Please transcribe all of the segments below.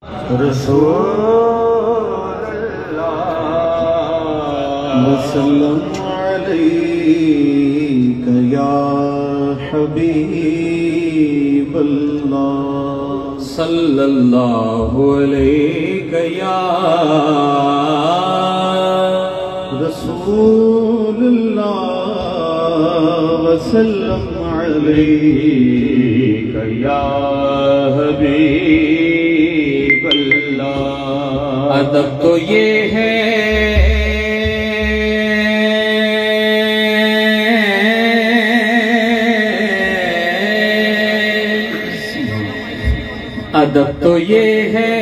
रसूलल्लाह वसल्लम अलैका या हबीबल्लाह सल्लल्लाहु अलैका या रसूलल्लाह वसल्लम अलैका या हबीबल्लाह। अदब तो ये है अदब तो ये है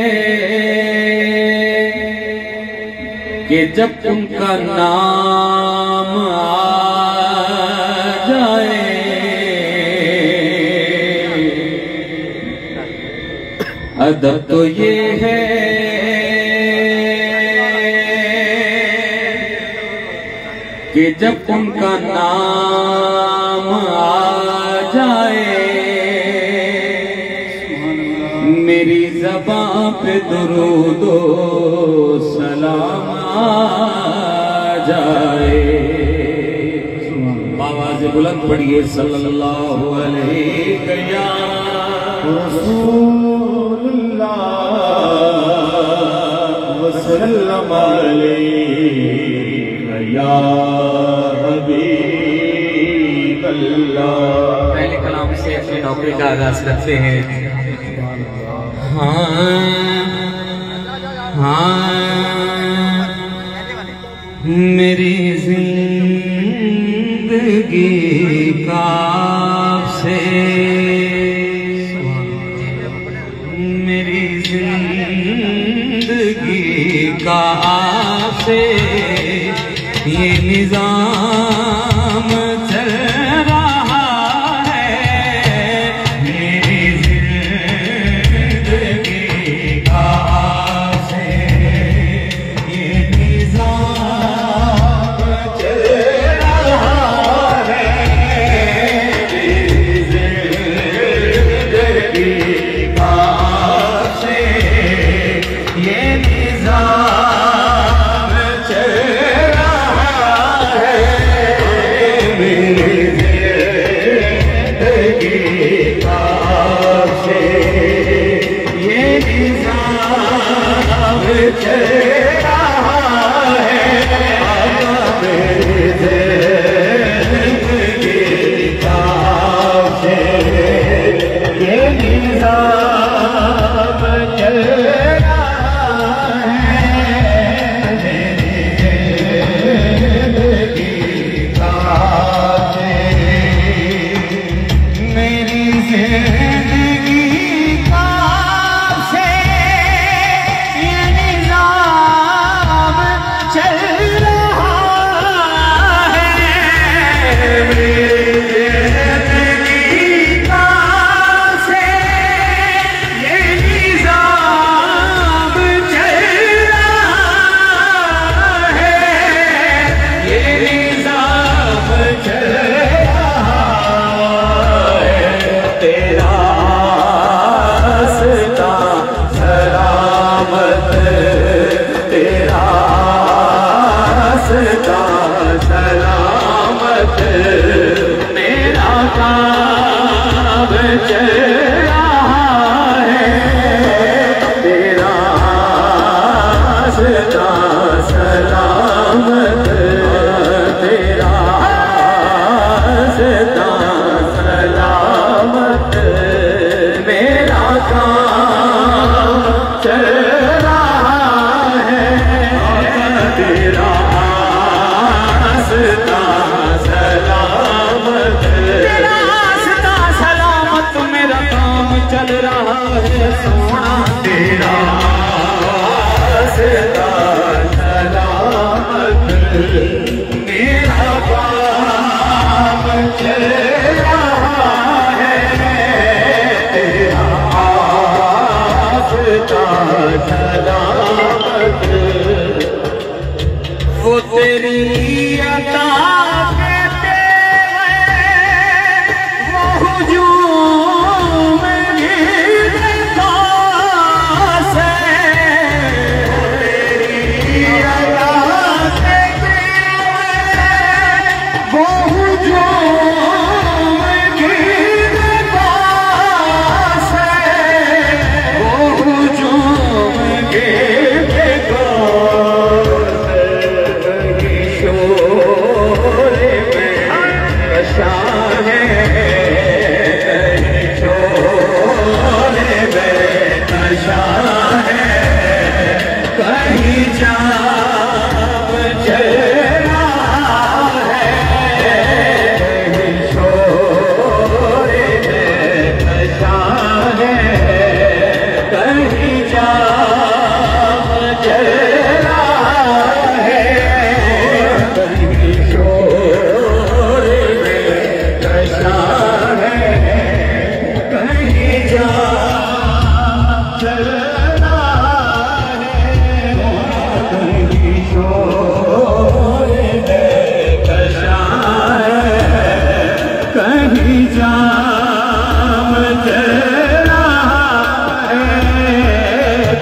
कि जब उनका नाम आ जाए अदब तो ये है कि जब उनका नाम आ जाए मेरी ज़बां पे दुरूदो सलाम आ जाए। आवाज़ बुलंद पढ़िए सल्लल्लाहु अलैहि या रसूलल्लाह वसल्लम अलैका या हबीबल्लाह। पहले कलाम से अपनी नौकरी का आगाज करते हैं। मेरी जिंदगी का से मेरी जिंदगी का से ये निजाम चल रहा है मेरी जिंदगी का से ये निजाम चल रहा है मेरी जिंदगी का से ये निजाम चल रहा है मेरी जिंदगी का से ये निजाम चल रहा है मेरी जिंदगी का से ये निजाम चल रहा है मेरी जिंदगी का से मेरी जिंदगी का से ये निजाम चल रहा है मेरी जिंदगी का से ये निजाम चल रहा है ये निजाम चल रहा है तेरा रास्ता सलामत तेरा रास्ता सलामत मेरा काम चल रहा है तेरा रास्ता सलामत तेरा रास्ता सलामत मेरा काम चल रहा है तेरा रास्ता सलामत तेरा रास्ता सलामत मेरा काम चल रहा है सोना तेरा रास्ता सलामत मेरा काम चल रहा है तेरा रास्ता सलामत वो तेरी अता के तेरे वो हुजूम में भी खास है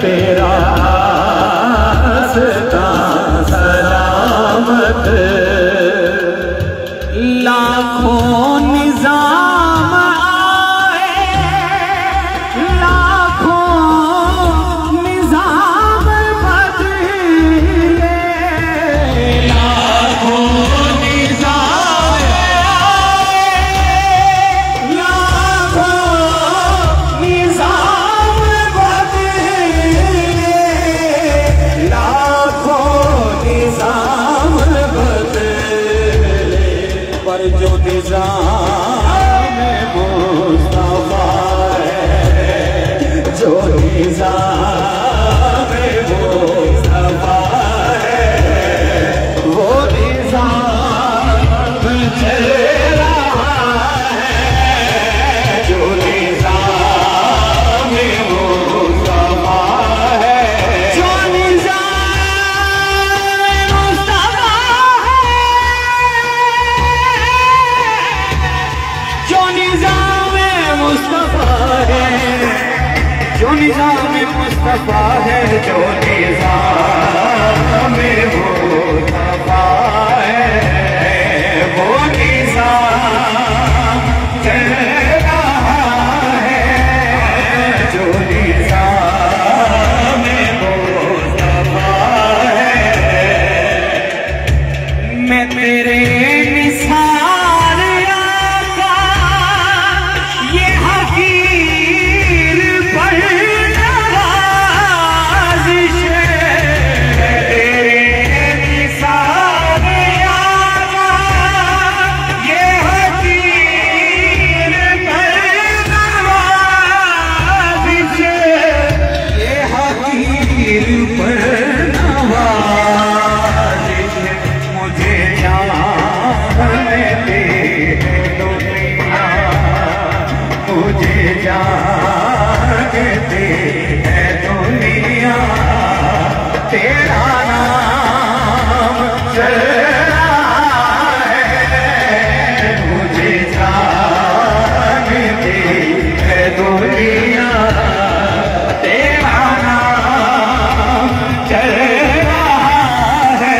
तेरा रास्ता सलामत। लाखों निजाम आए, लाखों निजाम बदले, लाखों निजाम आए, लाखों निजाम बदले, लाखों निजाम बदले, पर जो निजाम मुस्तफा है, जो निजाम मुस्तफा है, वो निजाम चल रहा है, जो निजाम मुस्तफा है, जो निजाम मुस्तफा है, जो निजाम मुस्तफा है, जो निजाम मुस्तफा है, जो निजाम मुस्तफा है, वो निजाम चल रहा है, जो निजाम मुस्तफा है। मैं तेरे निसार आका ये हकीर पर नवाज़िश है, तेरे निसार आका ये हकीर पर नवाज़िश है, ये हकीर पर नवाज़िश है। मुझे जानते हैं दुनिया, मुझे जानते हैं दुनिया, तेरा नाम चल रहा है, मुझे जानते हैं दुनिया, तेरा नाम चल रहा है।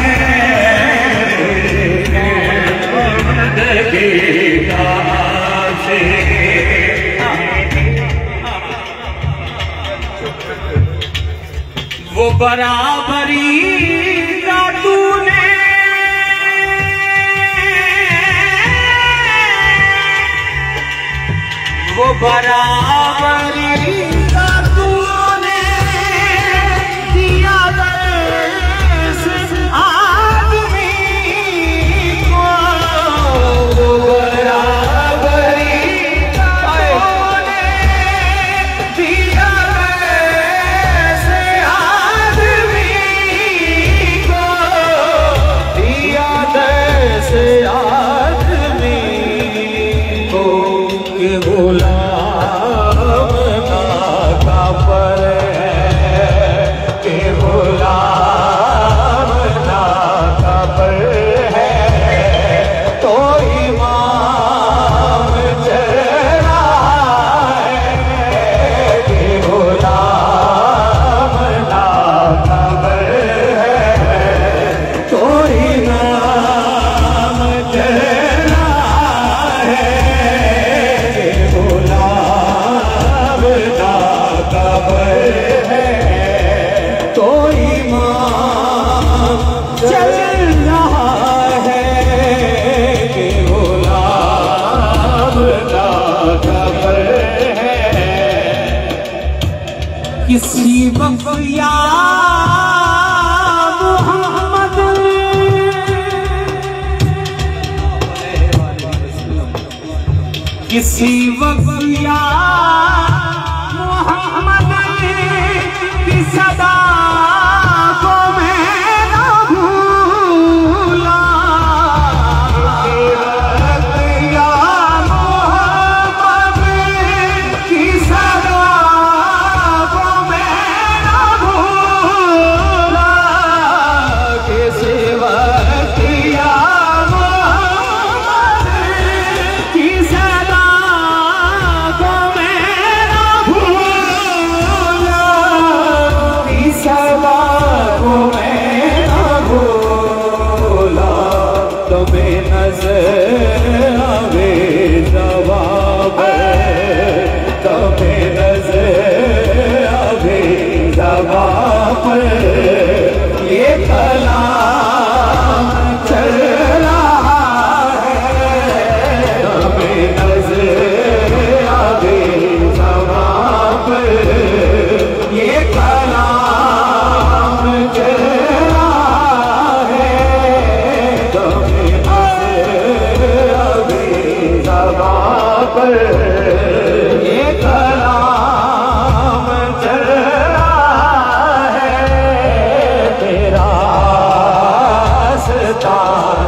वो बराबरी का तूने वो बराबरी का तूने दिया दर्श आदमी को, वो बराबरी का तूने दिया दर्श आदमी को, दिया दर्श आदमी को, के गुलाम ना काफर है, के गुलाम ना काफर है, तो इमाम चल रहा है, के गुलाम ना काफर है, तो इमाम चल चल रहा है, कि गुलाम का खबर है। किसी वक्त या मोहम्मद, किसी वक्त या मोहम्मद की सदा को मैं न भूला, या मोहम्मद की सदा को मैं न भूला, किसी वक्त या मोहम्मद की सदा को मैं ज़बां पर ये कलाम चल रहा है, हमें नज़र आ गई ज़बां पर ये कलाम चल रहा है, हमें नज़र आ गई ज़बां पर ये कलाम चल रहा है, तेरा रास्ता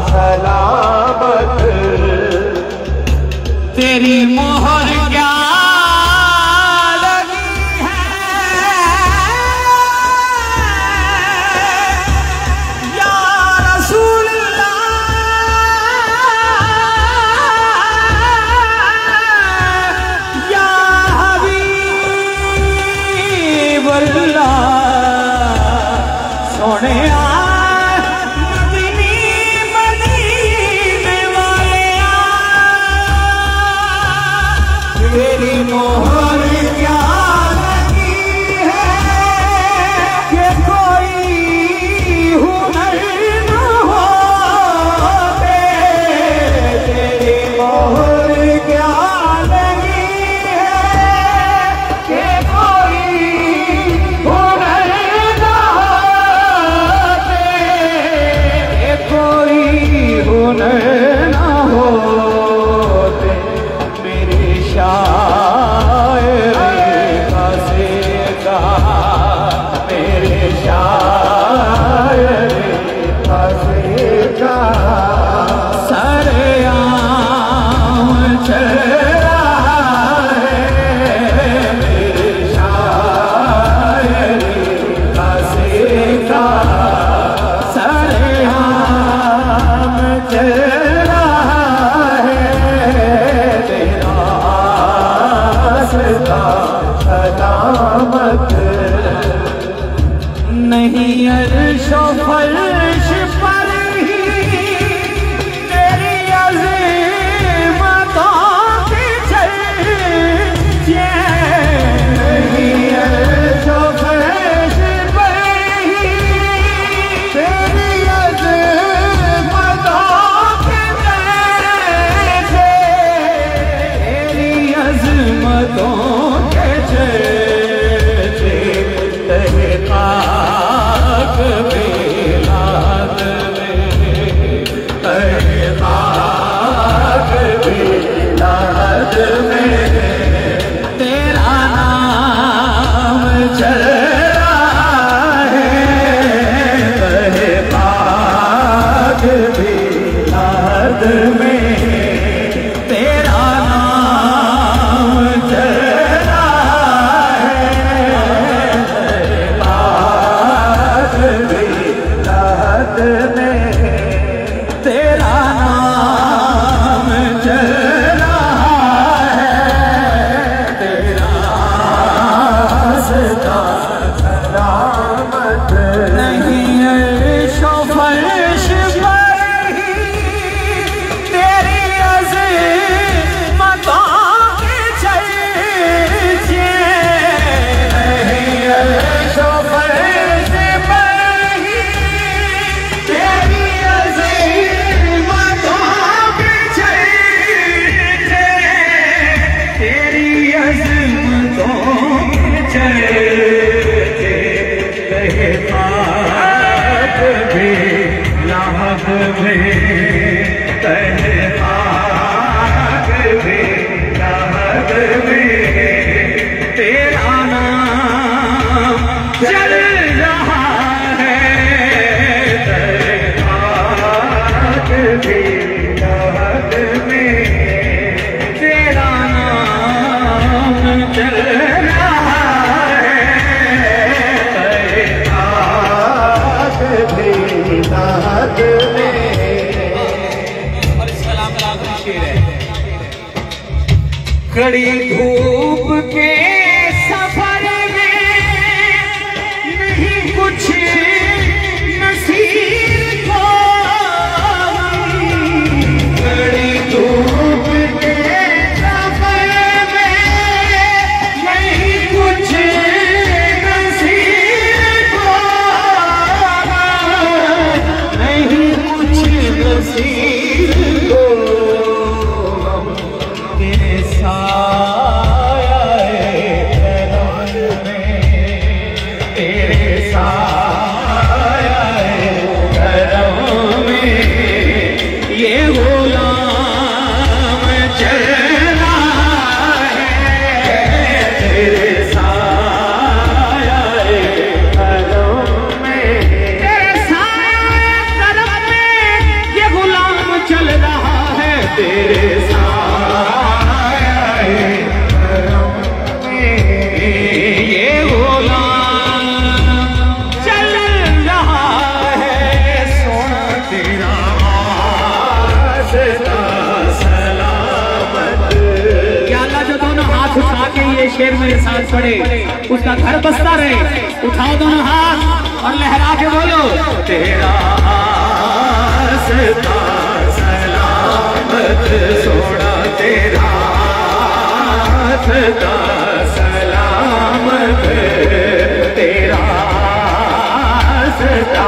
सलामत, तेरी मोहर क्या लगी है या रसूल या हबीब अल्लाह, सोने तेरी मोहर क्या लगी है कि कोई हुनर न होते, तेरी मोहर क्या लगी है कि कोई हुनर न होते, कोई हुनर न होते, मेरे शायर का सेगा, मेरे शायर का सेगा, सरेआम चल रहा है, मेरे शायर का सेगा, सरेआम चल रहा है, तेरा सलामत नहीं अर्श फर्श पर ही तेरी अज़ीमतों की चर्चे, नहीं अर्श फर्श पर ही तेरी अज़ीमतों की चर्चे, तेरी अज़ीमतों के चर्चे, तहक़ीक़ बिलाद में, तहक़ीक़ बिलाद में तेरा नाम चल रहा है, तहक़ीक़ बिलाद में तेरा नाम चल तेरा नाम चल रहा है, तेरा रास्ता सलामत नहीं अर्श फर्श पर ही तेरी अज़ीमतों की चर्चे, नहीं अर्श फर्श पर ही तेरी अज़ीमतों की चर्चे, तेरी अज़ीमतों की चर्चे, तहक़ीक़ बिलाद में, तहक़ीक़ बिलाद में तेरा नाम चल रहा है, तहक़ीक़ बिलाद में तेरा नाम चल रहा है, तहक़ीक़ बिलाद में। और इसका आखिरी शेर है, कड़ी धूप के सफर में नहीं कुछ नसीब को, कड़ी धूप के सफर में नहीं कुछ नसीब शेर मेरे साथ पड़े, उसका घर बसता रहे। उठाओ दोनों हाथ और लहरा के बोलो, तेरा रास्ता सलामत सोना, तेरा रास्ता सलामत, तेरा रास्ता